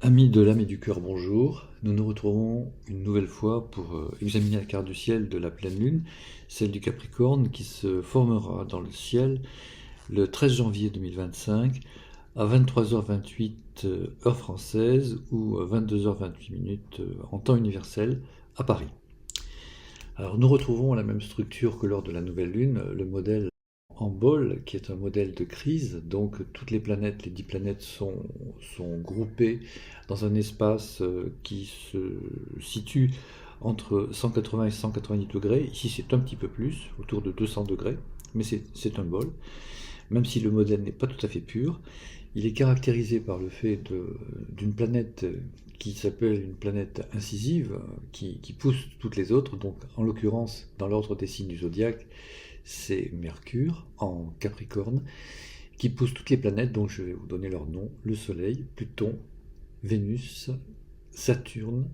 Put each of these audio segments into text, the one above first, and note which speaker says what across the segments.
Speaker 1: Amis de l'âme et du cœur, bonjour. Nous nous retrouvons une nouvelle fois pour examiner la carte du ciel de la pleine lune, celle du Capricorne, qui se formera dans le ciel le 13 janvier 2025 à 23h28 heure française ou 22h28 en temps universel à Paris. Alors nous retrouvons la même structure que lors de la nouvelle lune, le modèle en bol, qui est un modèle de crise. Donc toutes les planètes, les 10 planètes sont groupées dans un espace qui se situe entre 180 et 190 degrés. Ici c'est un petit peu plus, autour de 200 degrés, mais c'est un bol. Même si le modèle n'est pas tout à fait pur, il est caractérisé par le fait d'une planète qui s'appelle une planète incisive, qui pousse toutes les autres. Donc en l'occurrence, dans l'ordre des signes du zodiaque, c'est Mercure en Capricorne, qui pousse toutes les planètes, donc je vais vous donner leur nom: le Soleil, Pluton, Vénus, Saturne,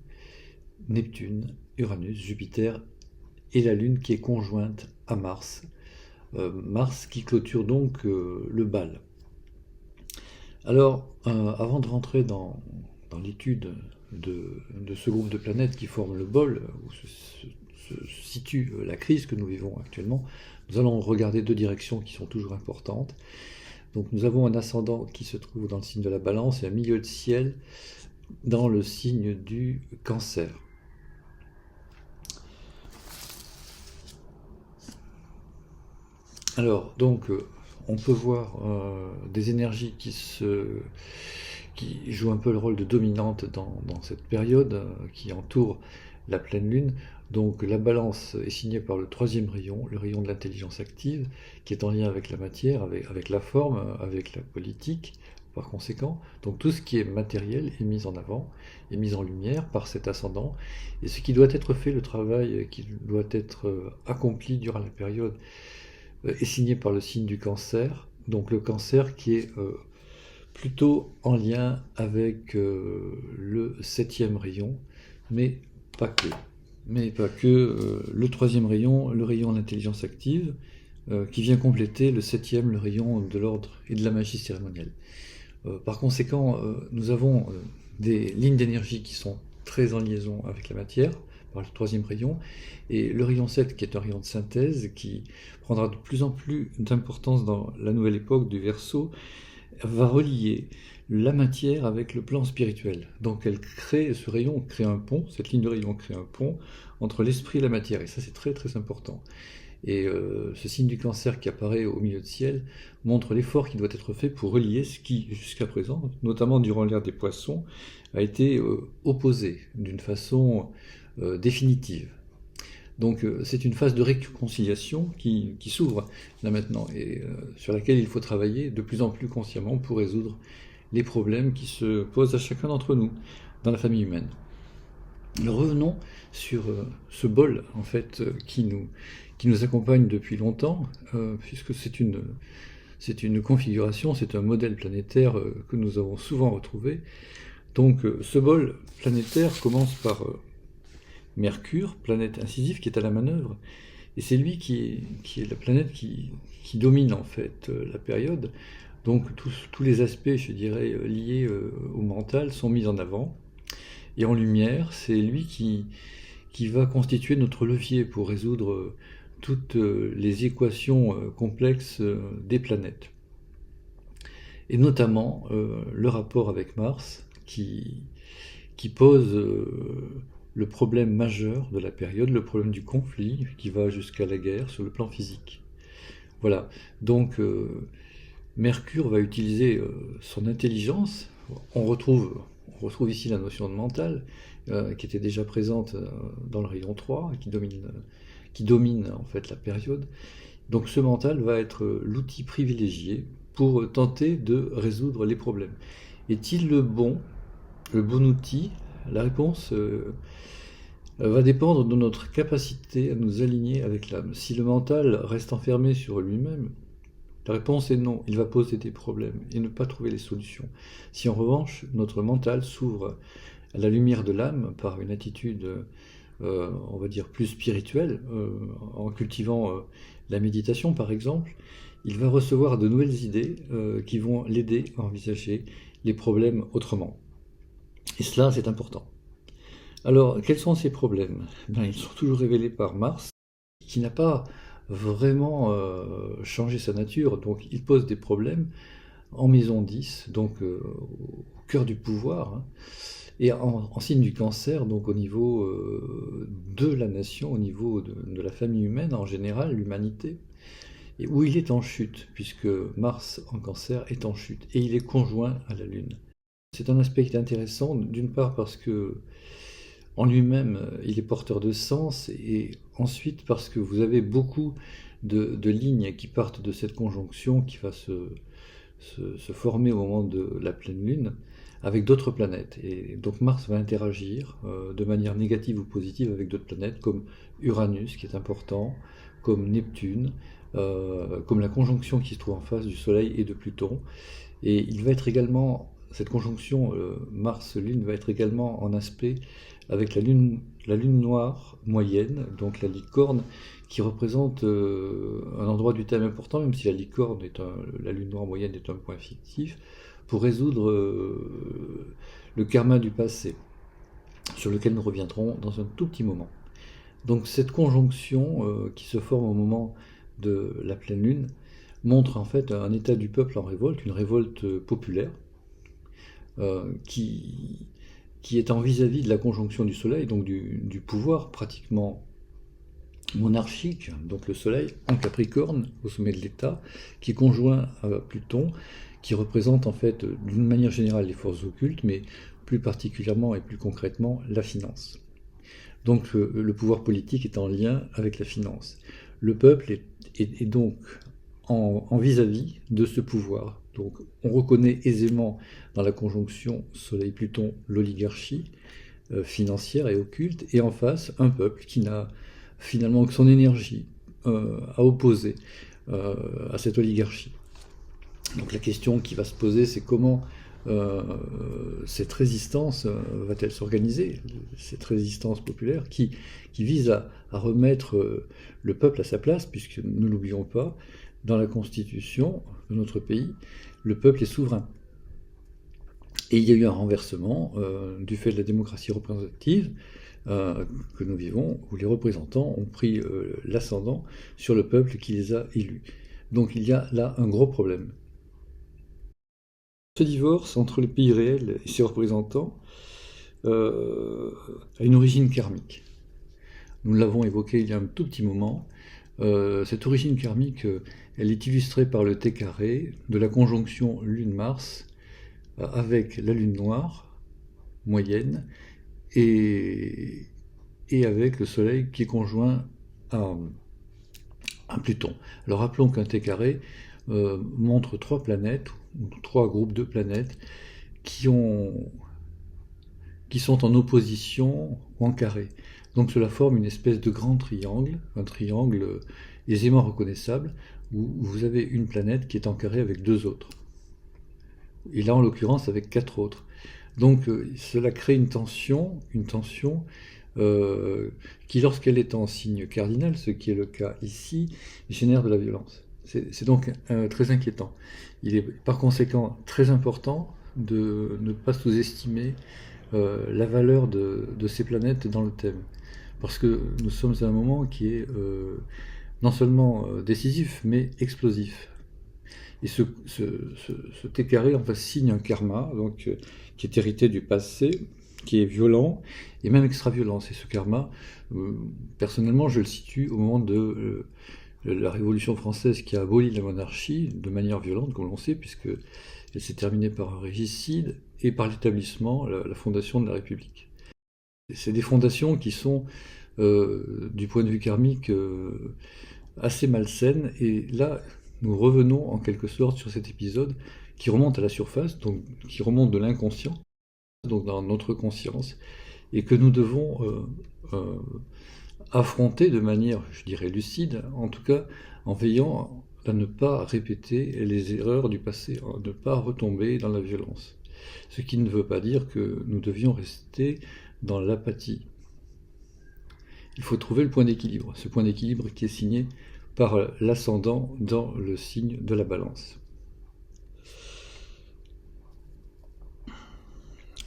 Speaker 1: Neptune, Uranus, Jupiter et la Lune qui est conjointe à Mars. Mars qui clôture donc le bal. Alors, avant de rentrer dans l'étude de ce groupe de planètes qui forment le bol, où se situe la crise que nous vivons actuellement, nous allons regarder deux directions qui sont toujours importantes. Donc nous avons un ascendant qui se trouve dans le signe de la Balance et un milieu de ciel dans le signe du Cancer. Alors, donc, on peut voir des énergies qui jouent un peu le rôle de dominante dans cette période qui entoure la pleine lune. Donc la balance est signée par le troisième rayon, le rayon de l'intelligence active, qui est en lien avec la matière, avec la forme, avec la politique, par conséquent. Donc tout ce qui est matériel est mis en avant, est mis en lumière par cet ascendant. Et ce qui doit être fait, le travail qui doit être accompli durant la période, est signé par le signe du Cancer. Donc le Cancer qui est plutôt en lien avec le septième rayon, mais pas que. Le troisième rayon, le rayon de l'intelligence active, qui vient compléter le septième, le rayon de l'ordre et de la magie cérémonielle. Par conséquent, nous avons des lignes d'énergie qui sont très en liaison avec la matière, par le troisième rayon, et le rayon 7, qui est un rayon de synthèse, qui prendra de plus en plus d'importance dans la nouvelle époque du Verseau, va relier la matière avec le plan spirituel. Donc ce rayon crée un pont, cette ligne de rayon crée un pont entre l'esprit et la matière, et ça c'est très très important. Et ce signe du Cancer qui apparaît au milieu du ciel montre l'effort qui doit être fait pour relier ce qui, jusqu'à présent, notamment durant l'ère des Poissons, a été opposé d'une façon définitive. Donc c'est une phase de réconciliation qui s'ouvre là maintenant et sur laquelle il faut travailler de plus en plus consciemment pour résoudre les problèmes qui se posent à chacun d'entre nous dans la famille humaine. Alors revenons sur ce bol en fait qui nous accompagne depuis longtemps, puisque c'est une configuration, c'est un modèle planétaire que nous avons souvent retrouvé. Donc ce bol planétaire commence par Mercure, planète incisive qui est à la manœuvre, et c'est lui qui est la planète qui domine en fait la période. Donc tous les aspects, je dirais, liés au mental sont mis en avant. Et en lumière, c'est lui qui va constituer notre levier pour résoudre toutes les équations complexes des planètes. Et notamment le rapport avec Mars qui pose le problème majeur de la période, le problème du conflit qui va jusqu'à la guerre sur le plan physique. Voilà, donc Mercure va utiliser son intelligence. On retrouve ici la notion de mental, qui était déjà présente dans le rayon 3, qui domine en fait la période. Donc ce mental va être l'outil privilégié pour tenter de résoudre les problèmes. Est-il le bon outil? La réponse va dépendre de notre capacité à nous aligner avec l'âme. Si le mental reste enfermé sur lui-même, la réponse est non, il va poser des problèmes et ne pas trouver les solutions. Si en revanche, notre mental s'ouvre à la lumière de l'âme par une attitude, on va dire, plus spirituelle, en cultivant la méditation par exemple, il va recevoir de nouvelles idées qui vont l'aider à envisager les problèmes autrement. Et cela, c'est important. Alors, quels sont ces problèmes? Ben, ils sont toujours révélés par Mars, qui n'a pas vraiment changé sa nature, donc il pose des problèmes en maison 10, donc au cœur du pouvoir, hein, et en signe du cancer, donc au niveau de la nation, au niveau de la famille humaine en général, l'humanité, et où il est en chute, puisque Mars en cancer est en chute, et il est conjoint à la Lune. C'est un aspect intéressant, d'une part parce que en lui-même, il est porteur de sens, et ensuite parce que vous avez beaucoup de lignes qui partent de cette conjonction qui va se former au moment de la pleine lune avec d'autres planètes. Et donc Mars va interagir de manière négative ou positive avec d'autres planètes comme Uranus, qui est important, comme Neptune, comme la conjonction qui se trouve en face du Soleil et de Pluton. Et il va être également, cette conjonction Mars-Lune va être également en aspect avec la lune noire moyenne, donc la licorne, qui représente un endroit du thème important, même si la licorne la lune noire moyenne est un point fictif, pour résoudre le karma du passé, sur lequel nous reviendrons dans un tout petit moment. Donc cette conjonction qui se forme au moment de la pleine lune montre en fait un état du peuple en révolte, une révolte populaire, qui est en vis-à-vis de la conjonction du Soleil, donc du pouvoir pratiquement monarchique, donc le Soleil en Capricorne, au sommet de l'État, qui est conjoint à Pluton, qui représente en fait d'une manière générale les forces occultes, mais plus particulièrement et plus concrètement la finance. Donc le pouvoir politique est en lien avec la finance. Le peuple est donc en vis-à-vis de ce pouvoir. Donc on reconnaît aisément dans la conjonction Soleil-Pluton l'oligarchie financière et occulte, et en face un peuple qui n'a finalement que son énergie à opposer à cette oligarchie. Donc la question qui va se poser, c'est comment cette résistance va-t-elle s'organiser, cette résistance populaire qui vise à remettre le peuple à sa place, puisque ne l'oublions pas, dans la constitution de notre pays, le peuple est souverain. Et il y a eu un renversement du fait de la démocratie représentative que nous vivons, où les représentants ont pris l'ascendant sur le peuple qui les a élus. Donc il y a là un gros problème. Ce divorce entre le pays réel et ses représentants a une origine karmique. Nous l'avons évoqué il y a un tout petit moment. Cette origine karmique, elle est illustrée par le T carré de la conjonction Lune-Mars avec la Lune noire moyenne et avec le Soleil qui est conjoint à Pluton. Alors rappelons qu'un T carré montre trois planètes, ou trois groupes de planètes, qui sont en opposition ou en carré. Donc cela forme une espèce de grand triangle, un triangle aisément reconnaissable, où vous avez une planète qui est en carré avec deux autres. Et là, en l'occurrence, avec quatre autres. Donc cela crée une tension qui, lorsqu'elle est en signe cardinal, ce qui est le cas ici, génère de la violence. C'est donc très inquiétant. Il est par conséquent très important de ne pas sous-estimer la valeur de ces planètes dans le thème. Parce que nous sommes à un moment qui est non seulement décisif, mais explosif. Et ce T carré en fait signe un karma, donc, qui est hérité du passé, qui est violent, et même extra-violent. Et ce karma, personnellement, je le situe au moment de la Révolution française qui a aboli la monarchie de manière violente, comme l'on sait, puisque elle s'est terminée par un régicide et par l'établissement, la fondation de la République. C'est des fondations qui sont, du point de vue karmique, assez malsaines, et là, nous revenons en quelque sorte sur cet épisode qui remonte à la surface, donc qui remonte de l'inconscient, donc dans notre conscience, et que nous devons affronter de manière, je dirais, lucide, en tout cas en veillant à ne pas répéter les erreurs du passé, à ne pas retomber dans la violence. Ce qui ne veut pas dire que nous devions rester dans l'apathie. Il faut trouver le point d'équilibre, ce point d'équilibre qui est signé par l'ascendant dans le signe de la balance.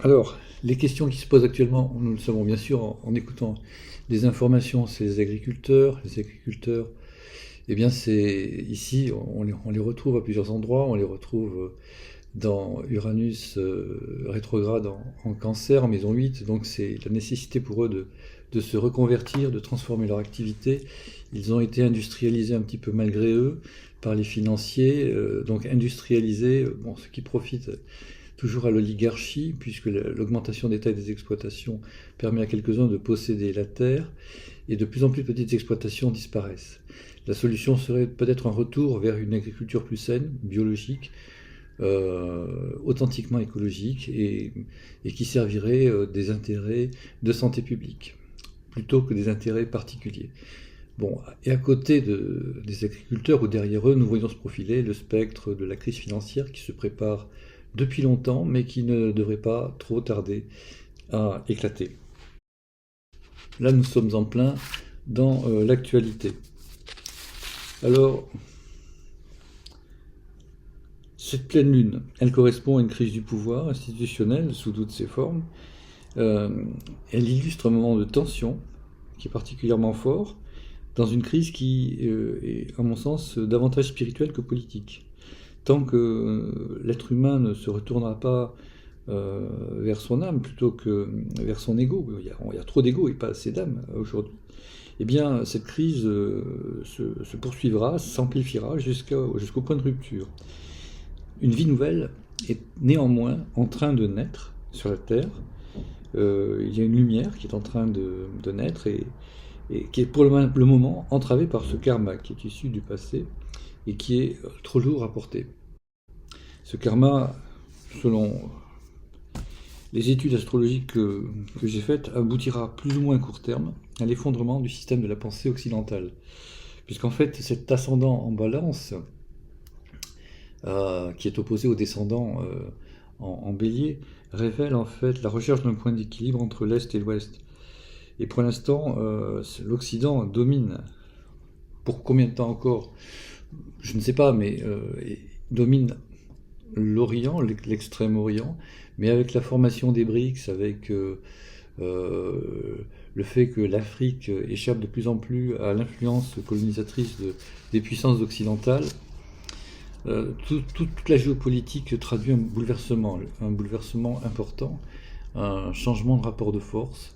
Speaker 1: Alors, les questions qui se posent actuellement, nous le savons bien sûr en écoutant des informations, c'est les agriculteurs. Les agriculteurs, eh bien, c'est ici, on les retrouve à plusieurs endroits. On les retrouve dans Uranus rétrograde en Cancer, en maison 8. Donc, c'est la nécessité pour eux de se reconvertir, de transformer leur activité. Ils ont été industrialisés un petit peu malgré eux par les financiers, donc industrialisés, bon, ce qui profite toujours à l'oligarchie, puisque l'augmentation des tailles des exploitations permet à quelques-uns de posséder la terre, et de plus en plus de petites exploitations disparaissent. La solution serait peut-être un retour vers une agriculture plus saine, biologique, authentiquement écologique, et qui servirait des intérêts de santé publique, plutôt que des intérêts particuliers. Bon, et à côté des agriculteurs ou derrière eux, nous voyons se profiler le spectre de la crise financière qui se prépare depuis longtemps, mais qui ne devrait pas trop tarder à éclater. Là, nous sommes en plein dans l'actualité. Alors, cette pleine lune, elle correspond à une crise du pouvoir institutionnel sous toutes ses formes. Elle illustre un moment de tension qui est particulièrement fort, dans une crise qui est, à mon sens, davantage spirituelle que politique. Tant que l'être humain ne se retournera pas vers son âme plutôt que vers son ego, il y a trop d'ego et pas assez d'âme aujourd'hui, eh bien cette crise se poursuivra, s'amplifiera jusqu'au point de rupture. Une vie nouvelle est néanmoins en train de naître sur la Terre. Il y a une lumière qui est en train de naître et qui est pour le moment entravée par ce karma qui est issu du passé et qui est trop lourd à porter. Ce karma, selon les études astrologiques que j'ai faites, aboutira plus ou moins à court terme à l'effondrement du système de la pensée occidentale. Puisqu'en fait, cet ascendant en balance, qui est opposé au descendant en bélier, révèle en fait la recherche d'un point d'équilibre entre l'Est et l'Ouest. Et pour l'instant, l'Occident domine. Pour combien de temps encore? Je ne sais pas, mais domine l'Orient, l'extrême-Orient, mais avec la formation des BRICS, avec le fait que l'Afrique échappe de plus en plus à l'influence colonisatrice des puissances occidentales, toute la géopolitique traduit un bouleversement important, un changement de rapport de force,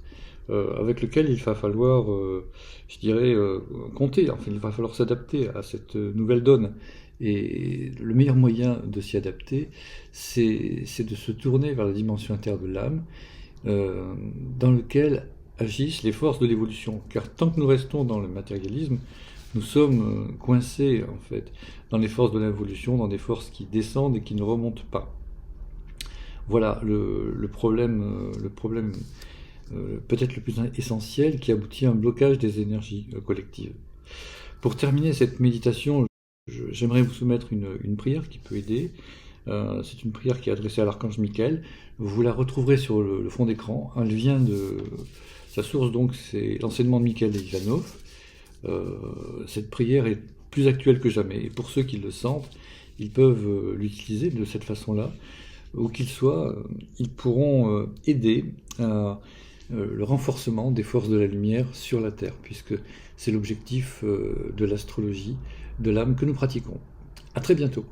Speaker 1: avec lequel il va falloir, je dirais, compter. Enfin, il va falloir s'adapter à cette nouvelle donne. Et le meilleur moyen de s'y adapter, c'est de se tourner vers la dimension intérieure de l'âme, dans lequel agissent les forces de l'évolution. Car tant que nous restons dans le matérialisme, nous sommes coincés, en fait, dans les forces de l'évolution, dans des forces qui descendent et qui ne remontent pas. Voilà le problème peut-être le plus essentiel, qui aboutit à un blocage des énergies collectives. Pour terminer cette méditation, j'aimerais vous soumettre une prière qui peut aider. C'est une prière qui est adressée à l'archange Michael. Vous la retrouverez sur le fond d'écran. Elle vient de sa source, donc c'est l'enseignement de Michael et Ivanov. Cette prière est plus actuelle que jamais. Et pour ceux qui le sentent, ils peuvent l'utiliser de cette façon-là. Où qu'ils soient, ils pourront aider à le renforcement des forces de la lumière sur la Terre, puisque c'est l'objectif de l'astrologie, de l'âme que nous pratiquons. À très bientôt.